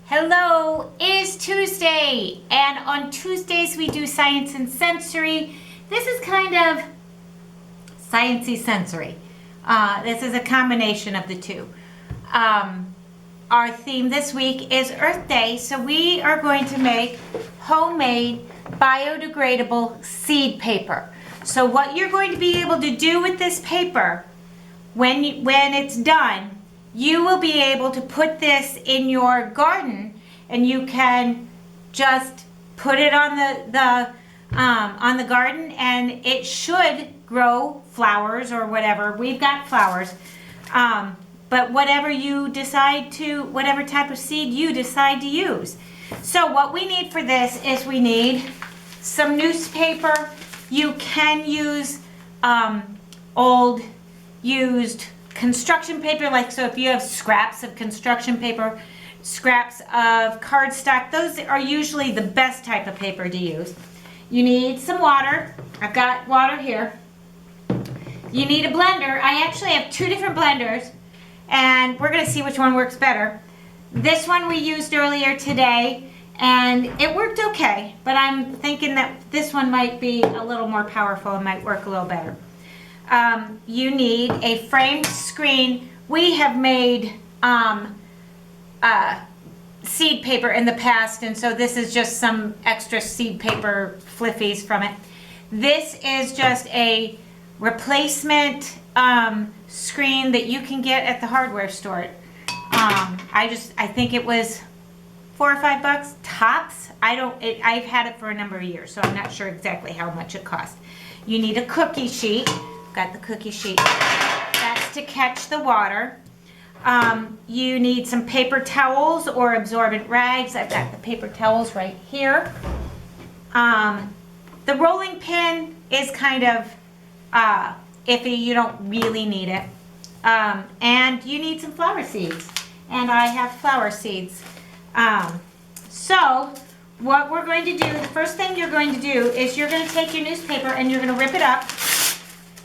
Hello, it is Tuesday, and on Tuesdays we do Science and Sensory. This is kind of sciencey sensory. This is a combination of the two. Our theme this week is Earth Day, so we are going to make homemade biodegradable seed paper. So what you're going to be able to do with this paper when it's done, you will be able to put this in your garden, and you can just put it on the garden, and it should grow flowers or whatever. We've got flowers, but whatever type of seed you decide to use. So what we need for this is we need some newspaper. You can use old used construction paper, so if you have scraps of construction paper, scraps of cardstock, those are usually the best type of paper to use. You need some water. I've got water here. You need a blender. I actually have two different blenders, and we're going to see which one works better. This one we used earlier today, and it worked okay, but I'm thinking that this one might be a little more powerful and might work a little better. You need a framed screen. We have made seed paper in the past, and so this is just some extra seed paper fliffies from it. This is just a replacement screen that you can get at the hardware store. I think it was $4 or $5 tops. I've had it for a number of years, so I'm not sure exactly how much it cost. You need a cookie sheet. Got the cookie sheet. That's to catch the water. You need some paper towels or absorbent rags. I've got the paper towels right here. The rolling pin is kind of iffy. You don't really need it. And you need some flower seeds. And I have flower seeds. So what we're going to do, the first thing you're going to do is you're going to take your newspaper and you're going to rip it up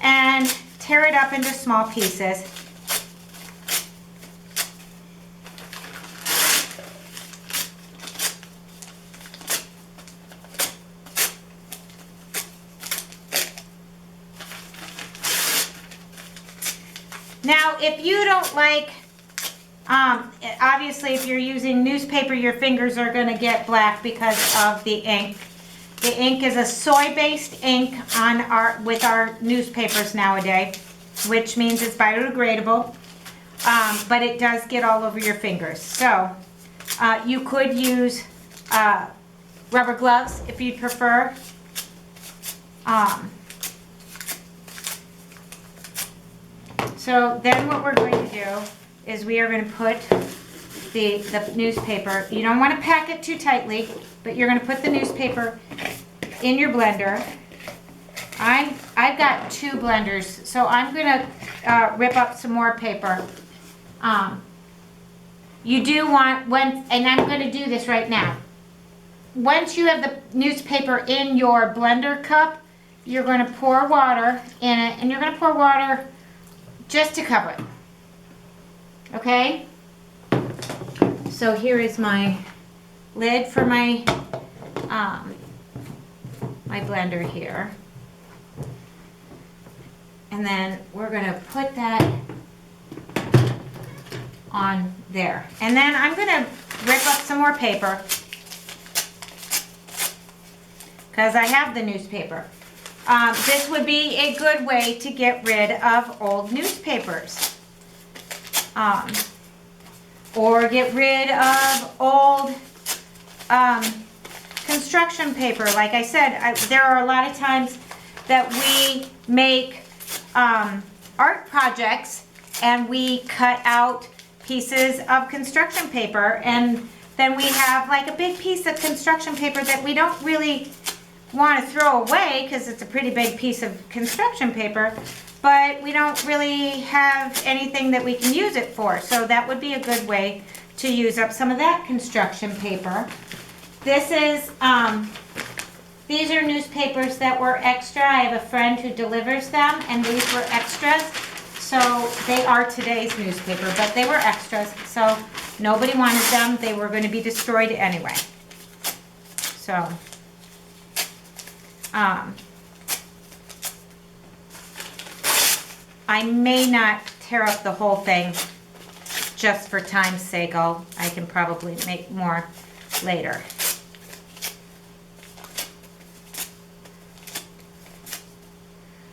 and tear it up into small pieces. Now, if you don't like, obviously if you're using newspaper, your fingers are going to get black because of the ink. The ink is a soy-based ink with our newspapers nowadays, which means it's biodegradable, but it does get all over your fingers. So you could use rubber gloves if you'd prefer. So then what we're going to do is we are going to put the newspaper. You don't want to pack it too tightly, but you're going to put the newspaper in your blender. I've got two blenders, so I'm going to rip up some more paper. You do want, and I'm going to do this right now. Once you have the newspaper in your blender cup, you're going to pour water in it, and you're going to pour water just to cover it. Okay? So here is my lid for my my blender here. And then we're going to put that on there. And then I'm going to rip up some more paper because I have the newspaper. This would be a good way to get rid of old newspapers. Or get rid of old construction paper. Like I said, there are a lot of times that we make art projects and we cut out pieces of construction paper, and then we have like a big piece of construction paper that we don't really want to throw away because it's a pretty big piece of construction paper, but we don't really have anything that we can use it for. So that would be a good way to use up some of that construction paper. This is, these are newspapers that were extra. I have a friend who delivers them, and these were extras. So they are today's newspaper, but they were extras. So Nobody wanted them. They were going to be destroyed anyway. So, I may not tear up the whole thing just for time's sake. I can probably make more later.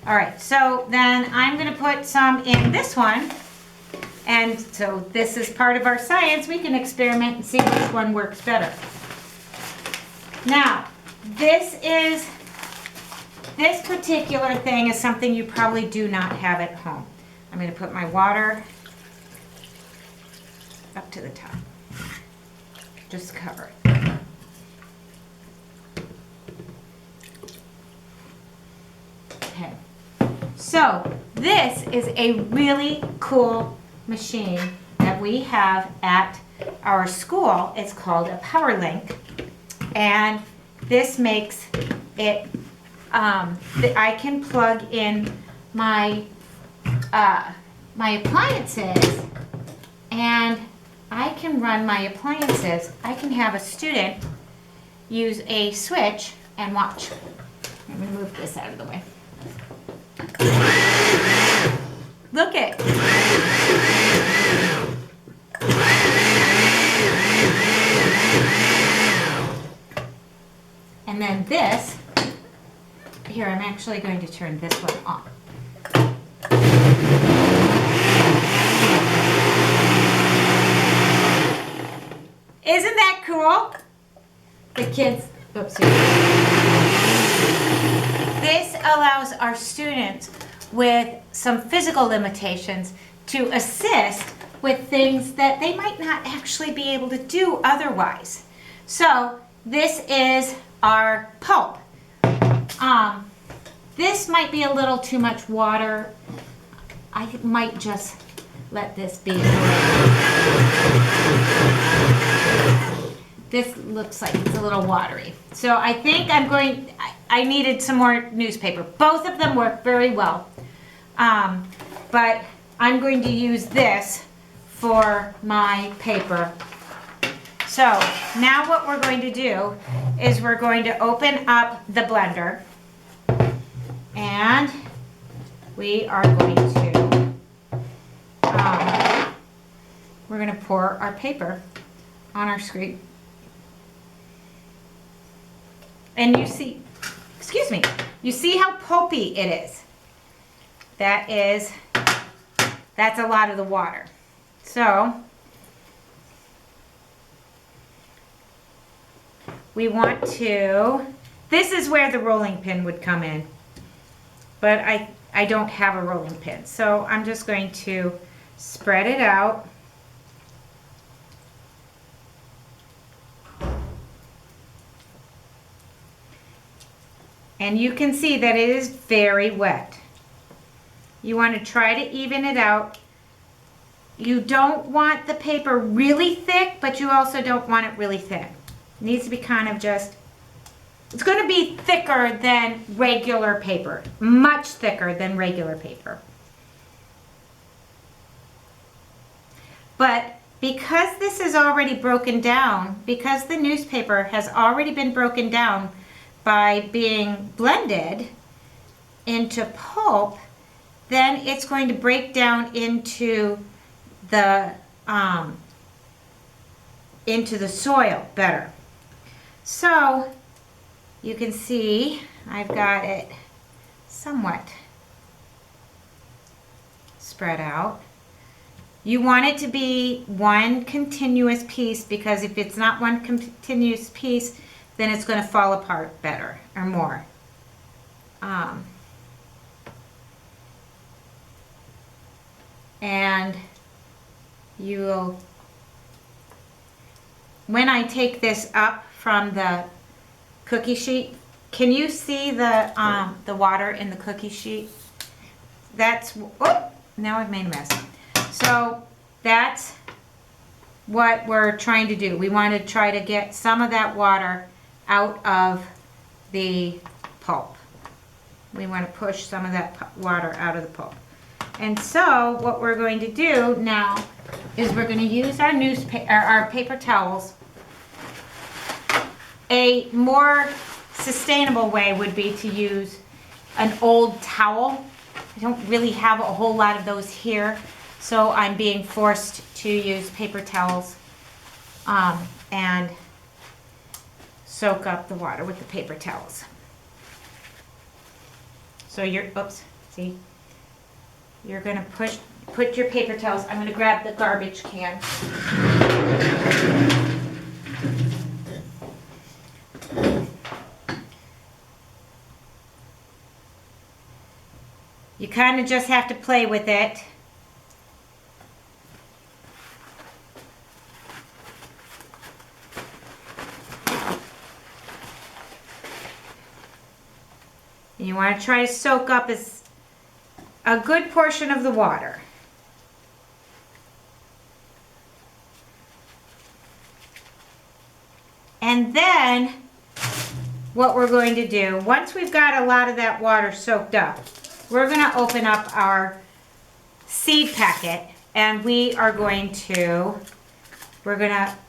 All right, so then I'm going to put some in this one. And so this is part of our science. We can experiment and see which one works better. Now, this particular thing is something you probably do not have at home. I'm going to put my water up to the top. Just cover it. Okay. So, this is a really cool machine that we have at our school. It's called a Power Link, and this makes it I can plug in my my appliances, and I can run my appliances. I can have a student use a switch and watch. Let me move this out of the way. Look it. And then this, here, I'm actually going to turn this one on. Isn't that cool? The kids, oops. This allows our students with some physical limitations to assist with things that they might not actually be able to do otherwise. So this is our pulp. This might be a little too much water. I might just let this be. This looks like it's a little watery. So I think I needed some more newspaper. Both of them work very well. But I'm going to use this for my paper. So now what we're going to do is we're going to open up the blender, and we are going to we're going to pour our paper on our screen. And you see, excuse me, you see how pulpy it is. That's a lot of the water. So we want to, this is where the rolling pin would come in, but I don't have a rolling pin. So I'm just going to spread it out. And you can see that it is very wet. You want to try to even it out. You don't want the paper really thick, but you also don't want it really thin. It needs to be kind of just, it's going to be thicker than regular paper, much thicker than regular paper. But because this is already broken down, because the newspaper has already been broken down by being blended into pulp, then it's going to break down into the soil better. So you can see I've got it somewhat spread out. You want it to be one continuous piece, because if it's not one continuous piece, then it's going to fall apart better or more. And you will, when I take this up from the cookie sheet, can you see the water in the cookie sheet? That's, oh, now I've made a mess. So that's what we're trying to do. We want to try to get some of that water out of the pulp. We want to push some of that water out of the pulp. And so what we're going to do now is we're going to use our our paper towels. A more sustainable way would be to use an old towel. I don't really have a whole lot of those here, so I'm being forced to use paper towels and soak up the water with the paper towels. So you're, oops, see? You're gonna put your paper towels, I'm gonna grab the garbage can. You kind of just have to play with it. And you want to try to soak up a good portion of the water. And then what we're going to do, once we've got a lot of that water soaked up, we're going to open up our seed packet and we're going to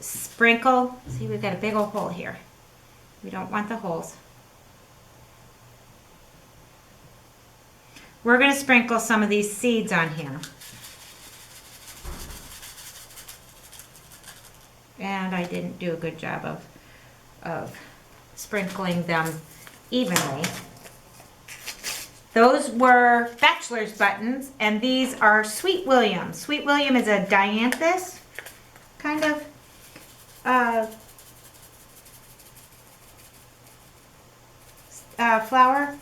sprinkle, see, we've got a big old hole here. We don't want the holes. We're going to sprinkle some of these seeds on here. And I didn't do a good job of sprinkling them evenly. Those were bachelor's buttons, and these are Sweet William. Sweet William is a dianthus kind of flower.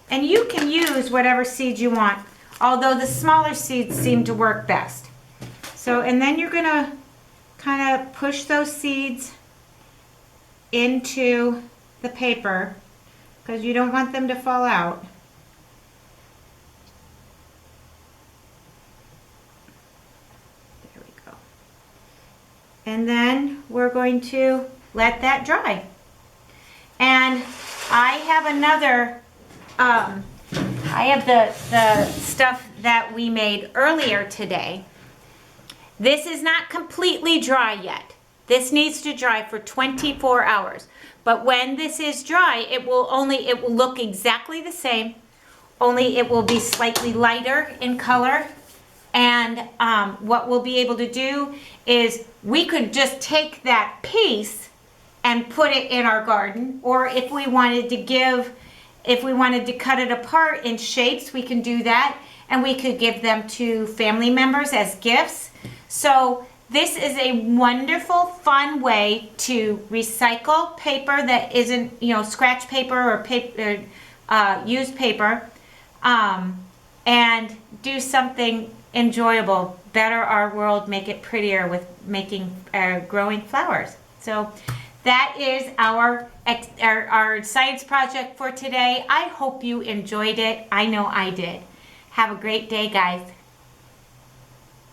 And you can use whatever seeds you want, although the smaller seeds seem to work best. So, and then you're gonna kind of push those seeds into the paper because you don't want them to fall out. There we go. And then we're going to let that dry. And I have another, I have the stuff that we made earlier today. This is not completely dry yet. This needs to dry for 24 hours. But when this is dry, it will look exactly the same, only it will be slightly lighter in color. And what we'll be able to do is we could just take that piece and put it in our garden, or if we wanted to cut it apart in shapes, we can do that, and we could give them to family members as gifts. So this is a wonderful, fun way to recycle paper that isn't, scratch paper or paper, used paper, and do something enjoyable, better our world, make it prettier with growing flowers. So that is our science project for today. I hope you enjoyed it. I know I did. Have a great day, guys.